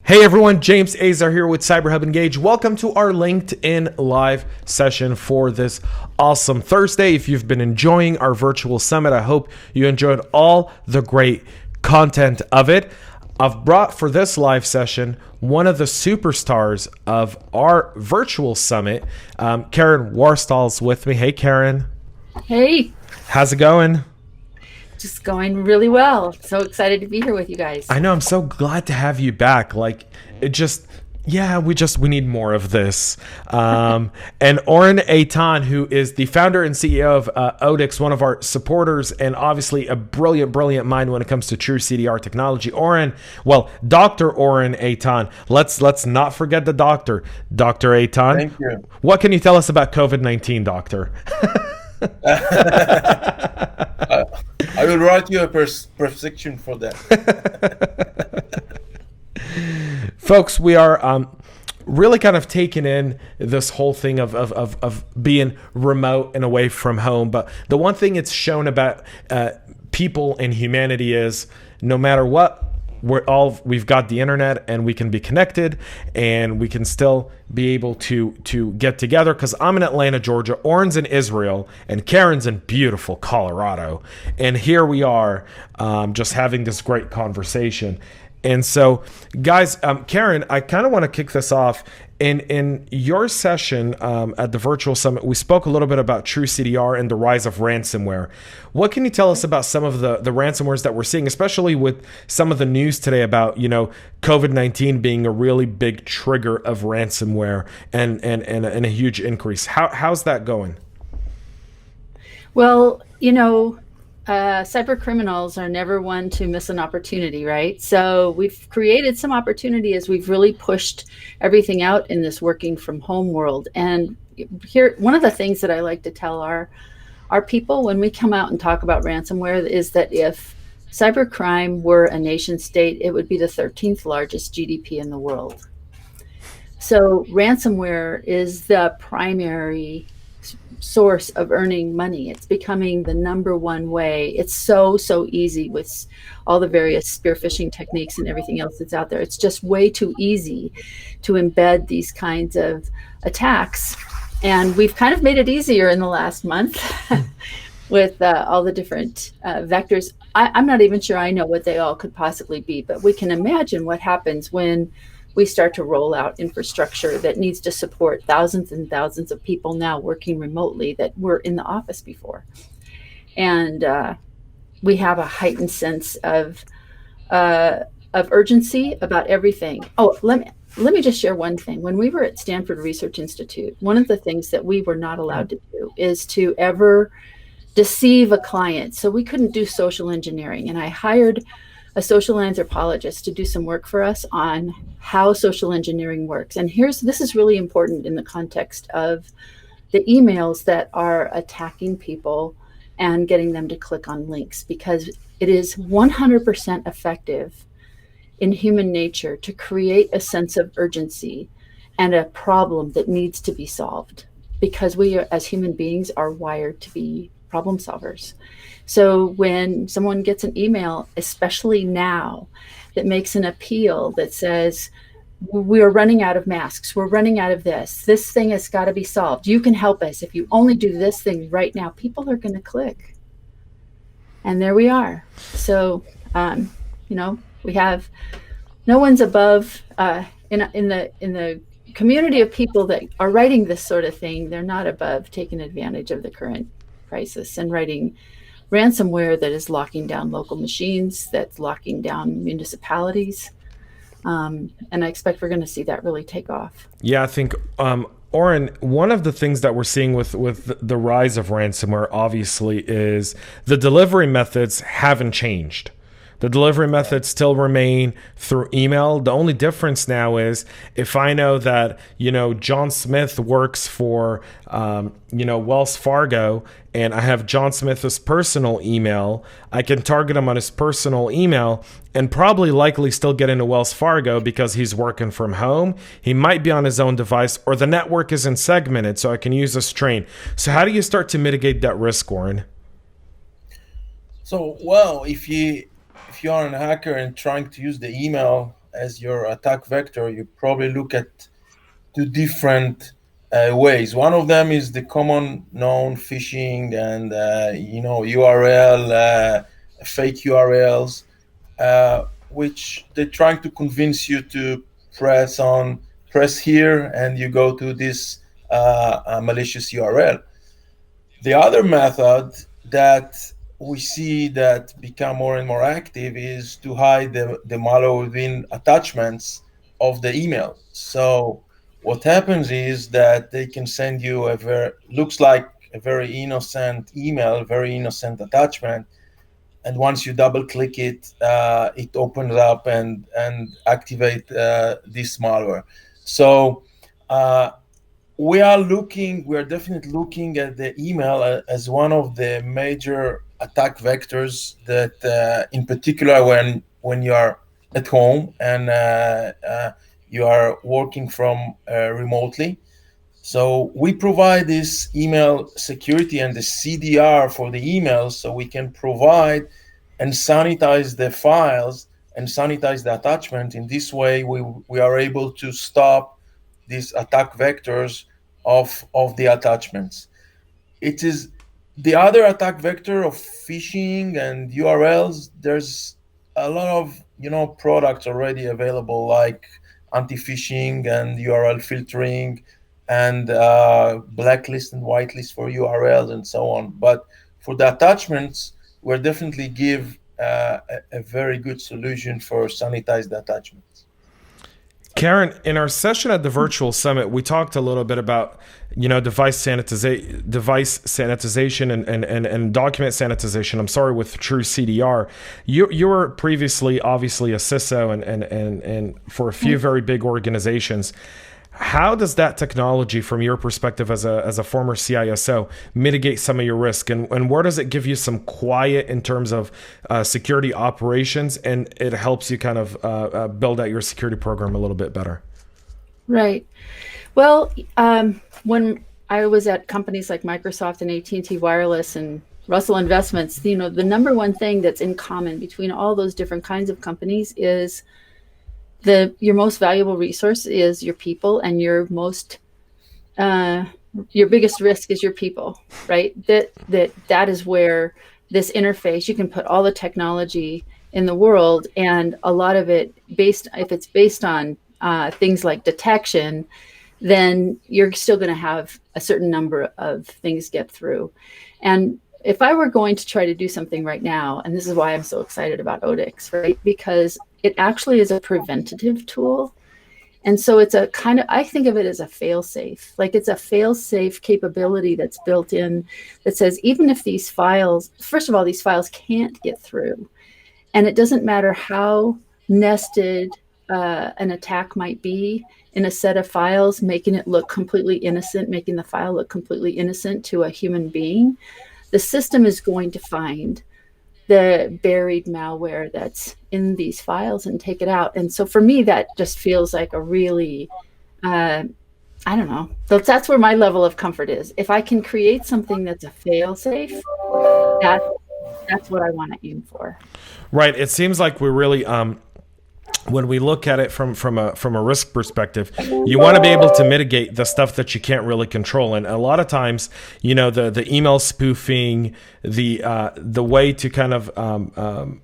Hey everyone, James Azar here with CyberHub Engage. Welcome to our LinkedIn live session for this awesome Thursday. If you've been enjoying our virtual summit, I hope you enjoyed all the great content of it. I've brought for this live session one of the superstars of our virtual summit. Karen Worstell's with me. Hey Karen. Hey. How's it going? Just going really well. So excited to be here with you guys. I know. I'm so glad to have you back. Like, it just, yeah, we need more of this. And Oren Eytan, who is the founder and CEO of Odix, one of our supporters, and obviously a brilliant mind when it comes to true CDR technology. Dr. Oren Eytan. Let's not forget the doctor. Dr. Eytan. Thank you. What can you tell us about COVID-19, doctor? I will write you a prescription for that. Folks, we are really kind of taking in this whole thing of being remote and away from home. But the one thing it's shown about people and humanity is no matter what, we've got the internet and we can be connected and we can still be able to get together, because I'm in Atlanta, Georgia, Oren's in Israel, and Karen's in beautiful Colorado. And here we are just having this great conversation. And so, guys, Karen, I kind of want to kick this off. In your session at the virtual summit, we spoke a little bit about true CDR and the rise of ransomware. What can you tell us about some of the ransomwares that we're seeing, especially with some of the news today about, COVID-19 being a really big trigger of ransomware and a huge increase? How's that going? Well, cyber criminals are never one to miss an opportunity, right? So we've created some opportunity as we've really pushed everything out in this working from home world. And here, one of the things that I like to tell our people when we come out and talk about ransomware is that if cybercrime were a nation state, it would be the 13th largest GDP in the world. So ransomware is the primary source of earning money. It's becoming the number one way. It's so easy with all the various spear phishing techniques and everything else that's out there. It's just way too easy to embed these kinds of attacks. And we've kind of made it easier in the last month with all the different vectors. I'm not even sure I know what they all could possibly be, but we can imagine what happens when we start to roll out infrastructure that needs to support thousands and thousands of people now working remotely that were in the office before. And we have a heightened sense of urgency about everything. Oh, let me just share one thing. When we were at Stanford Research Institute, one of the things that we were not allowed to do is to ever deceive a client. So we couldn't do social engineering. And I hired a social anthropologist to do some work for us on how social engineering works. And this is really important in the context of the emails that are attacking people and getting them to click on links, because it is 100% effective in human nature to create a sense of urgency and a problem that needs to be solved, because we as human beings are wired to be problem solvers. So when someone gets an email, especially now, that makes an appeal that says, we're running out of masks, we're running out of this thing has got to be solved, you can help us if you only do this thing right now, people are going to click. And there we are. So, we have no one's above in the community of people that are writing this sort of thing. They're not above taking advantage of the current crisis and writing ransomware that is locking down local machines, that's locking down municipalities. And I expect we're going to see that really take off. Yeah, I think, Oren, one of the things that we're seeing with the rise of ransomware, obviously, is the delivery methods haven't changed. The delivery methods still remain through email. The only difference now is if I know that, John Smith works for, Wells Fargo, and I have John Smith's personal email, I can target him on his personal email and probably likely still get into Wells Fargo because he's working from home. He might be on his own device, or the network isn't segmented, so I can use a strain. So how do you start to mitigate that risk, Oren? So, if you are a hacker and trying to use the email as your attack vector, you probably look at two different ways. One of them is the common known phishing and URL, fake URLs, which they're trying to convince you to press here and you go to this malicious URL. The other method that we see that become more and more active is to hide the malware within attachments of the email. So what happens is that they can send you looks like a very innocent email, very innocent attachment, and once you double click it, it opens up and activate this malware. So we are definitely looking at the email as one of the major attack vectors that, in particular, when you are at home and you are working from remotely. So we provide this email security and the CDR for the emails, so we can provide and sanitize the files and sanitize the attachment. In this way, we are able to stop these attack vectors of the attachments. It is the other attack vector of phishing and URLs. There's a lot of products already available, like anti-phishing and URL filtering and blacklist and whitelist for URLs and so on. But for the attachments, we'll definitely give a very good solution for sanitized attachments. Karen, in our session at the virtual summit, we talked a little bit about, device sanitization and document sanitization. I'm sorry, with true CDR. You were previously obviously a CISO and for a few very big organizations. How does that technology, from your perspective as a former CISO, mitigate some of your risk, and where does it give you some quiet in terms of security operations, and it helps you kind of build out your security program a little bit better? Right. Well, when I was at companies like Microsoft and AT&T Wireless and Russell Investments, the number one thing that's in common between all those different kinds of companies is your most valuable resource is your people, and your biggest risk is your people, right? That is where this interface, you can put all the technology in the world, and a lot of it if it's based on things like detection, then you're still going to have a certain number of things get through. And if I were going to try to do something right now, and this is why I'm so excited about odix, right? Because it actually is a preventative tool. And so it's I think of it as a fail-safe. Like, it's a fail-safe capability that's built in that says, even if these files, first of all, these files can't get through. And it doesn't matter how nested an attack might be in a set of files, making it look completely innocent, making the file look completely innocent to a human being. The system is going to find the buried malware that's in these files and take it out. And so for me, that just feels like a really, I don't know. That's where my level of comfort is. If I can create something that's a fail-safe, that's what I want to aim for. Right. It seems like we really, when we look at it from a risk perspective, you want to be able to mitigate the stuff that you can't really control. And a lot of times, the email spoofing, the way to kind of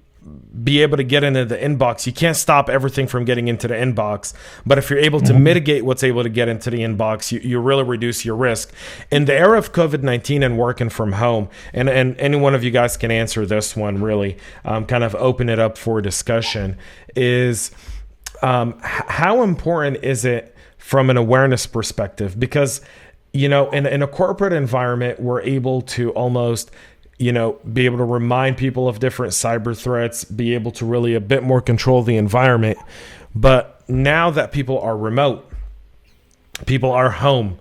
be able to get into the inbox, you can't stop everything from getting into the inbox. But if you're able to mitigate what's able to get into the inbox, you really reduce your risk. In the era of COVID-19 and working from home, and any one of you guys can answer this one, really, kind of open it up for discussion, is how important is it from an awareness perspective? Because, in a corporate environment, we're able to almost be able to remind people of different cyber threats, be able to really a bit more control the environment. But now that people are remote, people are home,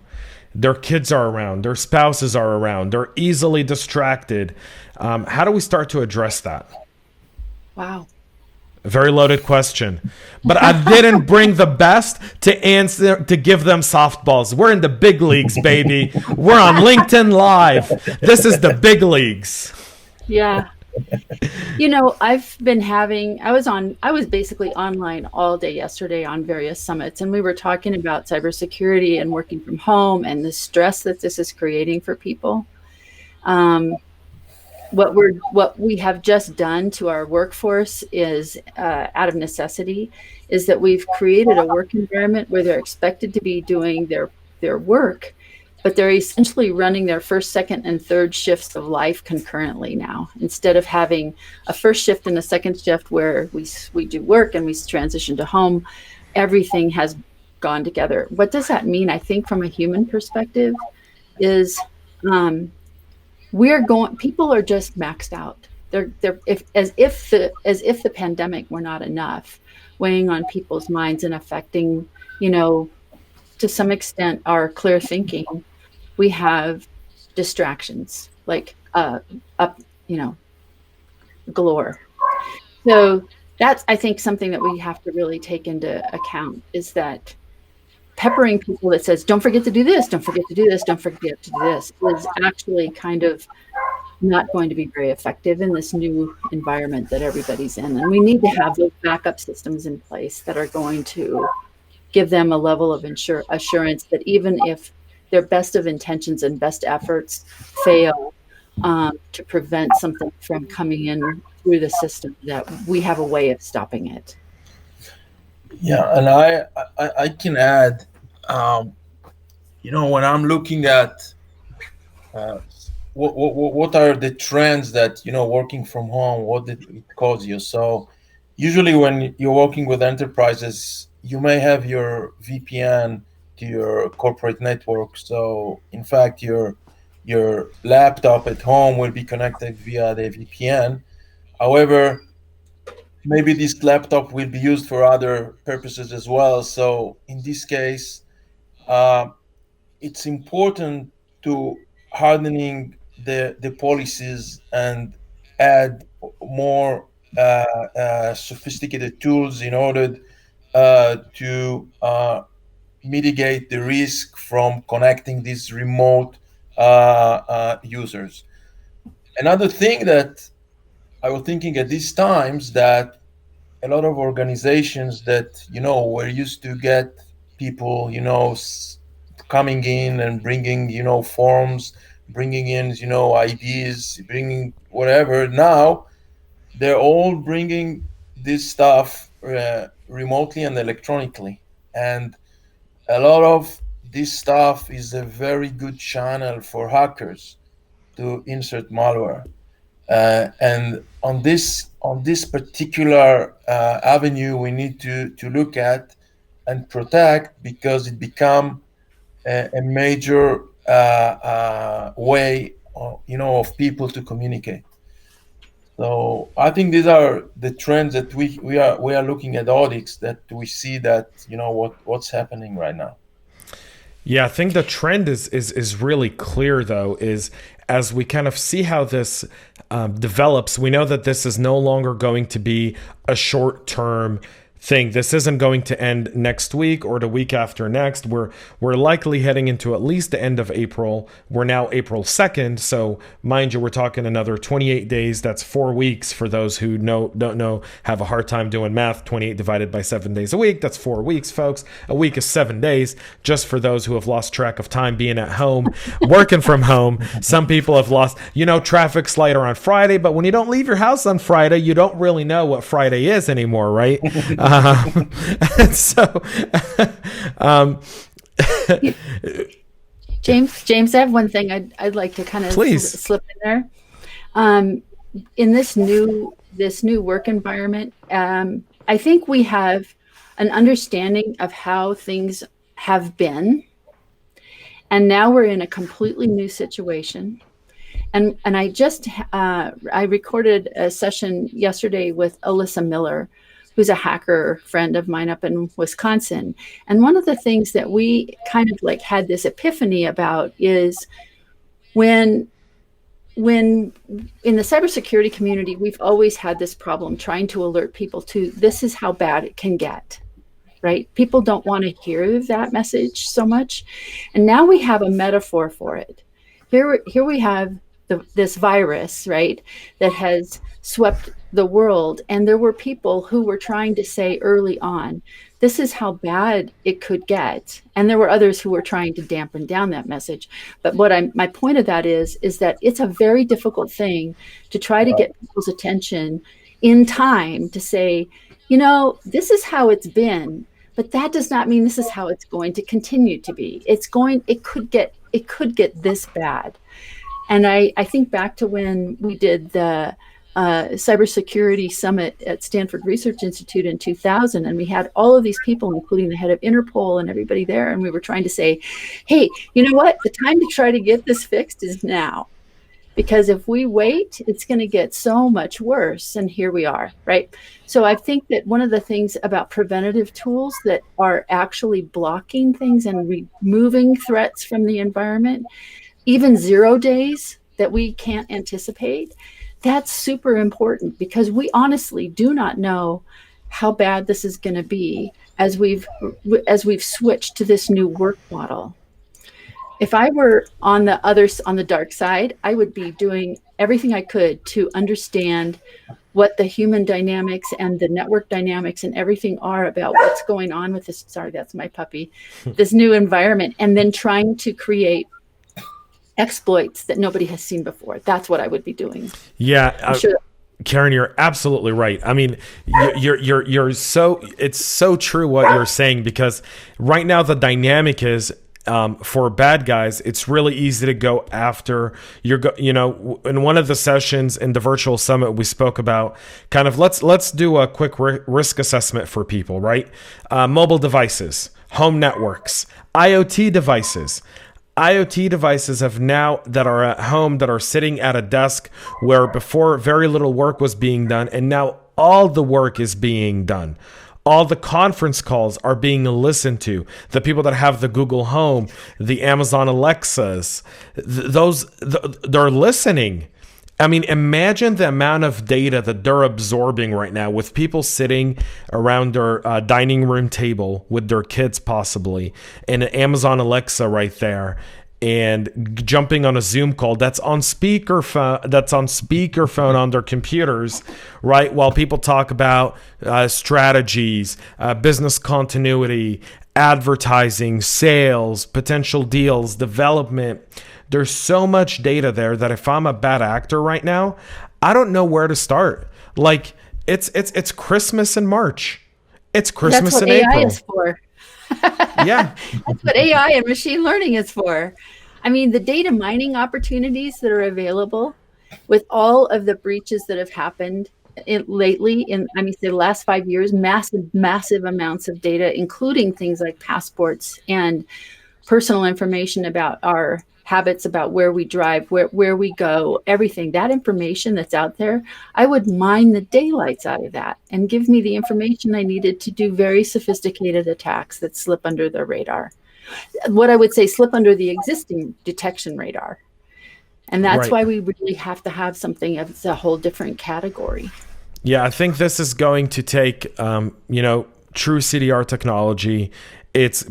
their kids are around, their spouses are around, they're easily distracted. How do we start to address that? Wow. A very loaded question, but I didn't bring the best to give them softballs. We're in the big leagues, baby. We're on LinkedIn Live. This is the big leagues. Yeah. I was basically online all day yesterday on various summits, and we were talking about cybersecurity and working from home and the stress that this is creating for people. What we have just done to our workforce is, out of necessity, is that we've created a work environment where they're expected to be doing their work, but they're essentially running their first, second, and third shifts of life concurrently now, instead of having a first shift and a second shift where we do work and we transition to home. Everything has gone together. What does that mean? I think from a human perspective is, people are just maxed out. They're as if the pandemic were not enough, weighing on people's minds and affecting, to some extent, our clear thinking. We have distractions like galore. So that's, I think, something that we have to really take into account, is that peppering people that says, don't forget to do this, don't forget to do this, don't forget to do this, is actually kind of not going to be very effective in this new environment that everybody's in. And we need to have those backup systems in place that are going to give them a level of assurance that even if their best of intentions and best efforts fail, to prevent something from coming in through the system, that we have a way of stopping it. Yeah, and I can add, when I'm looking at what are the trends that, working from home, what did it cause you? So usually when you're working with enterprises, you may have your VPN to your corporate network. So in fact, your laptop at home will be connected via the VPN. However, maybe this laptop will be used for other purposes as well. So in this case, it's important to hardening the policies and add more sophisticated tools in order to mitigate the risk from connecting these remote users. Another thing that I was thinking at these times, that a lot of organizations that were used to get people coming in and bringing forms, bringing in IDs, bringing whatever. Now they're all bringing this stuff remotely and electronically, and a lot of this stuff is a very good channel for hackers to insert malware. And on this particular avenue, we need to look at and protect, because it become a major way of people to communicate. So I think these are the trends that we are looking at odix, that we see that what's happening right now. Yeah, I think the trend is really clear, though, is as we kind of see how this develops, we know that this is no longer going to be a short-term thing. This isn't going to end next week or the week after next. We're likely heading into at least the end of April. We're now April 2nd, so mind you, we're talking another 28 days. That's 4 weeks for those who don't know, have a hard time doing math. 28 divided by 7 days a week, that's 4 weeks, folks. A week is 7 days, just for those who have lost track of time being at home, working from home. Some people have lost, traffic's lighter on Friday, but when you don't leave your house on Friday, you don't really know what Friday is anymore, right? So, James, I have one thing I'd like to kind of slip in there. In this new work environment, I think we have an understanding of how things have been, and now we're in a completely new situation. And I recorded a session yesterday with Alyssa Miller, who's a hacker friend of mine up in Wisconsin. And one of the things that we kind of had this epiphany about is when in the cybersecurity community, we've always had this problem trying to alert people to this is how bad it can get, right? People don't want to hear that message so much. And now we have a metaphor for it. Here we have this virus, right, that has swept the world. And there were people who were trying to say early on, this is how bad it could get. And there were others who were trying to dampen down that message. But my point of that is that it's a very difficult thing to try to get people's attention in time to say, this is how it's been, but that does not mean this is how it's going to continue to be. It could get this bad. And I think back to when we did the cybersecurity summit at Stanford Research Institute in 2000, and we had all of these people, including the head of Interpol and everybody there, and we were trying to say, hey, you know what? The time to try to get this fixed is now. Because if we wait, it's going to get so much worse. And here we are, right? So I think that one of the things about preventative tools that are actually blocking things and removing threats from the environment, even 0 days that we can't anticipate, that's super important, because we honestly do not know how bad this is going to be as we've switched to this new work model. If I were on the dark side, I would be doing everything I could to understand what the human dynamics and the network dynamics and everything are about what's going on with this. Sorry, that's my puppy. This new environment, and then trying to create exploits that nobody has seen before. That's what I would be doing. Yeah. Karen, you're absolutely right. I mean, it's so true what you're saying, because right now the dynamic is, for bad guys, it's really easy to go after in one of the sessions in the virtual summit, we spoke about kind of, let's do a quick risk assessment for people, right? Mobile devices, home networks, IoT devices. IoT devices have now, that are at home, that are sitting at a desk where before very little work was being done, and now all the work is being done. All the conference calls are being listened to. The people that have the Google Home, the Amazon Alexas, they're listening. I mean, imagine the amount of data that they're absorbing right now, with people sitting around their dining room table with their kids possibly, and an Amazon Alexa right there, and jumping on a Zoom call that's on speakerphone on their computers, right? While people talk about strategies, business continuity, advertising, sales, potential deals, development. There's so much data there that if I'm a bad actor right now, I don't know where to start. Like, it's Christmas in March. It's Christmas in April. That's what AI is for. Yeah. That's what AI and machine learning is for. I mean, the data mining opportunities that are available with all of the breaches that have happened lately the last 5 years, massive amounts of data, including things like passports and personal information about our habits, about where we drive, where we go, everything. That information that's out there, I would mine the daylights out of that and give me the information I needed to do very sophisticated attacks that slip under the radar. What I would say, slip under the existing detection radar. And that's why we really have to have something that's a whole different category. Yeah, I think this is going to take, true CDR technology.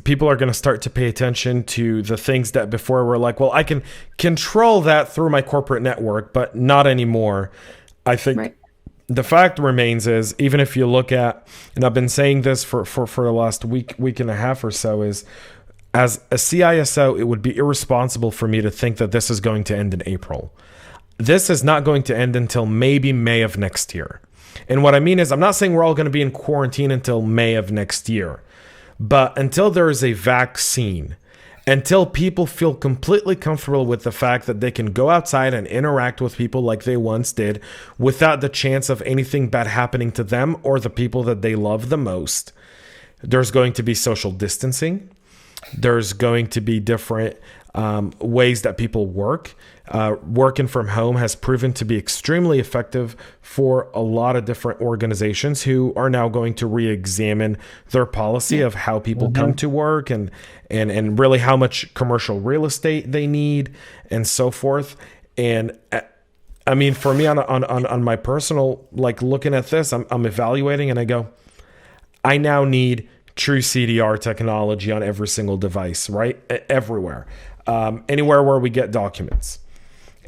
People are going to start to pay attention to the things that before were like, well, I can control that through my corporate network, but not anymore. I think the fact remains is, even if you look at, and I've been saying this for the last week and a half or so, is as a CISO, it would be irresponsible for me to think that this is going to end in April. This is not going to end until maybe May of next year. And what I mean is, I'm not saying we're all going to be in quarantine until May of next year. But until there is a vaccine, until people feel completely comfortable with the fact that they can go outside and interact with people like they once did without the chance of anything bad happening to them or the people that they love the most, there's going to be social distancing. There's going to be different ways that people work. Working from home has proven to be extremely effective for a lot of different organizations who are now going to re-examine their policy of how people come to work and really how much commercial real estate they need and so forth. And I mean, for me on my personal, like, looking at this, I'm evaluating and I go, I now need true CDR technology on every single device, right? Everywhere. Anywhere where we get documents.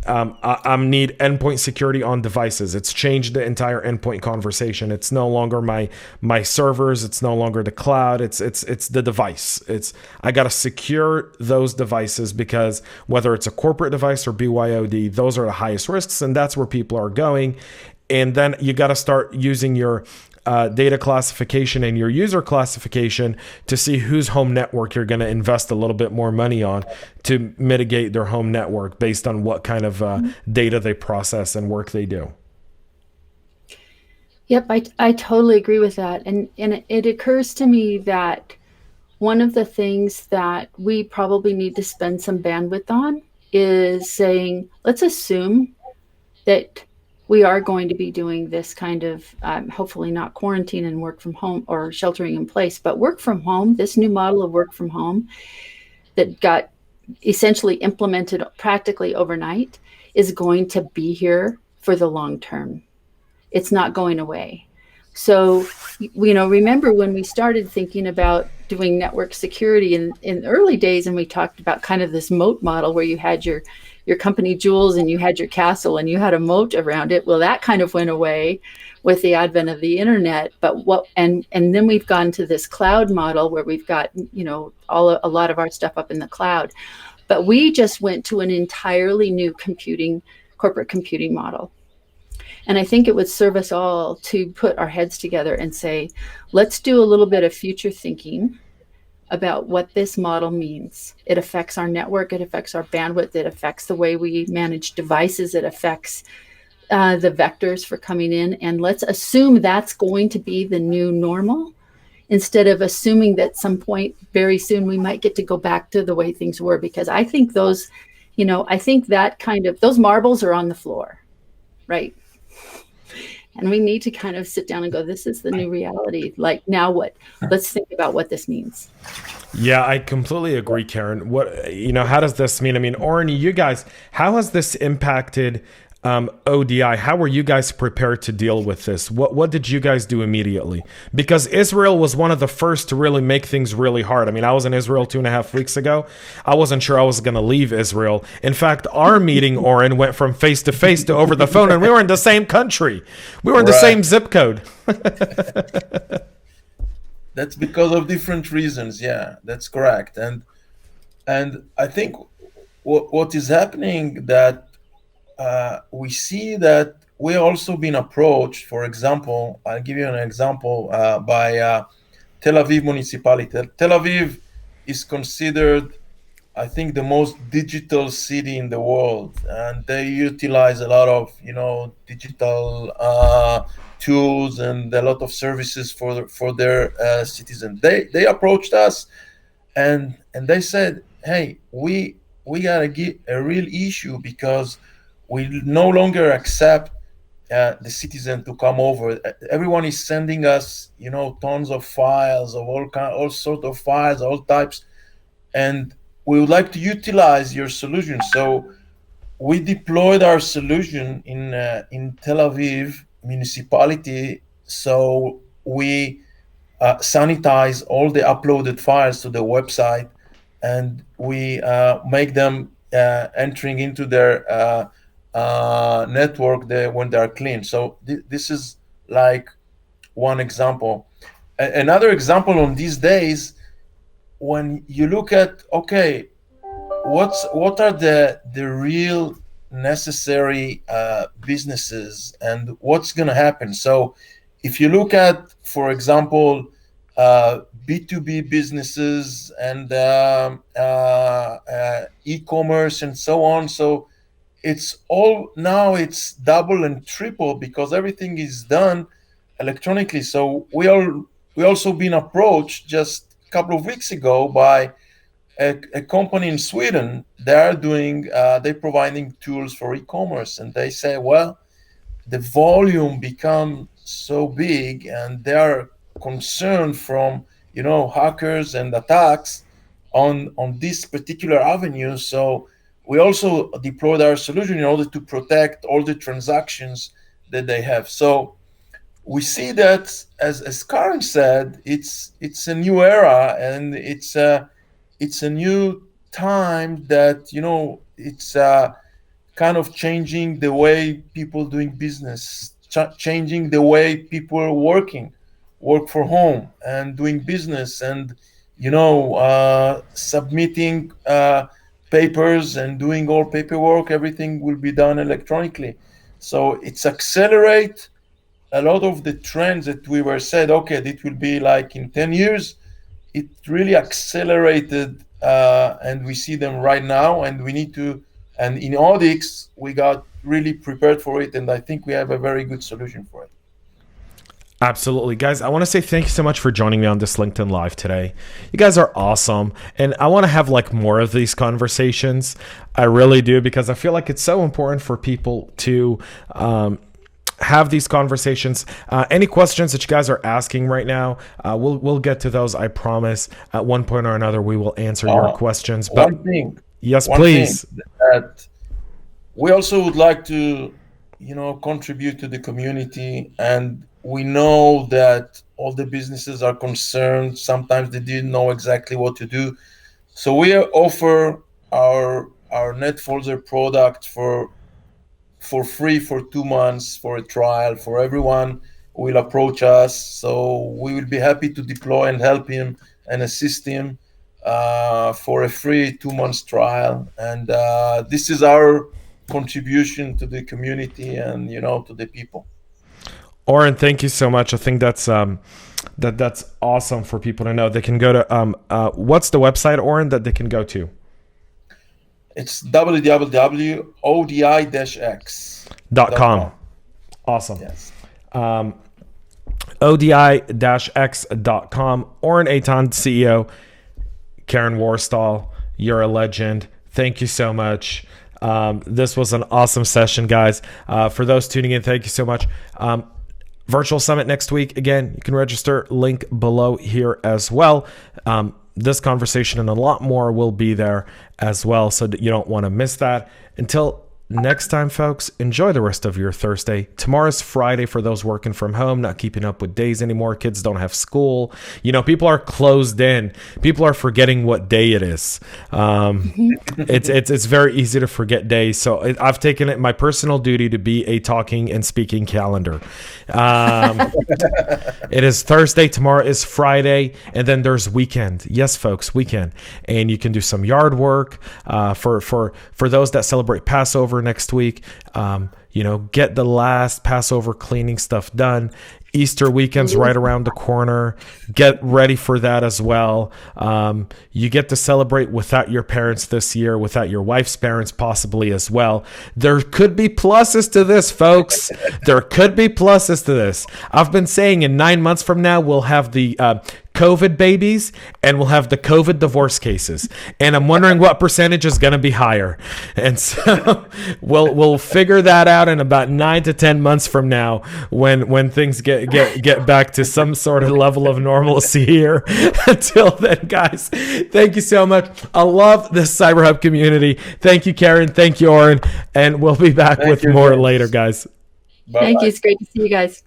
I need endpoint security on devices. It's changed the entire endpoint conversation. It's no longer my servers. It's no longer the cloud. It's the device. I got to secure those devices, because whether it's a corporate device or BYOD, those are the highest risks, and that's where people are going. And then you got to start using your data classification and your user classification to see whose home network you're going to invest a little bit more money on to mitigate their home network based on what kind of data they process and work they do. Yep, I totally agree with that. And it occurs to me that one of the things that we probably need to spend some bandwidth on is saying, let's assume that we are going to be doing this kind of, hopefully not quarantine and work from home or sheltering in place, but work from home, this new model of work from home that got essentially implemented practically overnight is going to be here for the long term. It's not going away. So, remember when we started thinking about doing network security in the early days, and we talked about kind of this moat model where you had your company jewels and you had your castle and you had a moat around it. Well, that kind of went away with the advent of the internet. But and then we've gone to this cloud model where we've got, a lot of our stuff up in the cloud. But we just went to an entirely new corporate computing model. And I think it would serve us all to put our heads together and say, let's do a little bit of future thinking about what this model means. It affects our network, it affects our bandwidth, it affects the way we manage devices, it affects the vectors for coming in. And let's assume that's going to be the new normal, instead of assuming that some point very soon we might get to go back to the way things were. Because I think those marbles are on the floor, right? And we need to kind of sit down and go, this is the new reality. Like, now what? Let's think about what this means. Yeah, I completely agree, Karen. How does this mean? I mean, Oren, you guys, how has this impacted ODI? How were you guys prepared to deal with this? What did you guys do immediately? Because Israel was one of the first to really make things really hard. I mean, I was in Israel 2.5 weeks ago. I wasn't sure I was going to leave Israel. In fact, our meeting, Oren, went from face to face to over the phone, and we were in the same country. We were in the same zip code. That's because of different reasons. Yeah, that's correct. And I think what is happening that we see that we're also being approached. For example, I'll give you an example by Tel Aviv municipality. Tel Aviv is considered, I think, the most digital city in the world, and they utilize a lot of digital tools and a lot of services for their citizens. They approached us and they said, hey, we gotta get a real issue, because we no longer accept the citizen to come over. Everyone is sending us, tons of files of all sort of files, all types, and we would like to utilize your solution. So we deployed our solution in Tel Aviv municipality. So we sanitize all the uploaded files to the website, and we make them entering into their network when they are clean. So this is like one example. Another example on these days, when you look at, okay, what are the real necessary businesses and what's going to happen? So if you look at, for example, B2B businesses and e-commerce and so on, so it's double and triple, because everything is done electronically. So we also been approached just a couple of weeks ago by a company in Sweden. They're providing tools for e-commerce, and they say, well, the volume becomes so big, and they are concerned from hackers and attacks on this particular avenue. So we also deployed our solution in order to protect all the transactions that they have. So we see that, as Karen said, it's a new era, and it's a new time that it's kind of changing the way people doing business, changing the way people are work for home and doing business, and submitting papers and doing all paperwork. Everything will be done electronically. So it's accelerate a lot of the trends that we were said, okay, it will be like in 10 years. It really accelerated, and we see them right now, and we need to, and in odix we got really prepared for it, and I think we have a very good solution for it. Absolutely. Guys, I want to say thank you so much for joining me on this LinkedIn Live today. You guys are awesome. And I want to have like more of these conversations. I really do, because I feel like it's so important for people to have these conversations. Any questions that you guys are asking right now, we'll get to those. I promise at one point or another, we will answer your questions. But one thing, yes, please. That we also would like to, contribute to the community, and we know that all the businesses are concerned. Sometimes they didn't know exactly what to do. So we offer our NetFolder product for free for 2 months for a trial for everyone who will approach us. So we will be happy to deploy and help him and assist him for a free 2 months trial. And this is our contribution to the community and to the people. Oren, thank you so much. I think that's that's awesome for people to know. They can go to what's the website, Oren, that they can go to? It's www.odi-x.com. Awesome. Yes. odi-x.com. Oren Eytan, CEO. Karen Worstell, you're a legend. Thank you so much. This was an awesome session, guys. For those tuning in, thank you so much. Virtual Summit next week. Again, you can register. Link below here as well. This conversation and a lot more will be there as well, so that you don't want to miss that. Until next time, folks, enjoy the rest of your Thursday. Tomorrow's Friday for those working from home, not keeping up with days anymore. Kids don't have school. People are closed in. People are forgetting what day it is. It's very easy to forget days. So I've taken it my personal duty to be a talking and speaking calendar. It is Thursday. Tomorrow is Friday. And then there's weekend. Yes, folks, weekend. And you can do some yard work for those that celebrate Passover next week. Get the last Passover cleaning stuff done. Easter weekend's right around the corner. Get ready for that as well. You get to celebrate without your parents this year, without your wife's parents possibly as well. There could be pluses to this, folks. There could be pluses to this. I've been saying in 9 months from now, we'll have the COVID babies and we'll have the COVID divorce cases. And I'm wondering what percentage is going to be higher. And so we'll figure that out in about 9 to 10 months from now when things get back to some sort of level of normalcy here. Until then, guys, thank you so much. I love this CyberHub community. Thank you, Karen. Thank you, Oren. And we'll be back with more later, guys. Thank you. It's great to see you guys.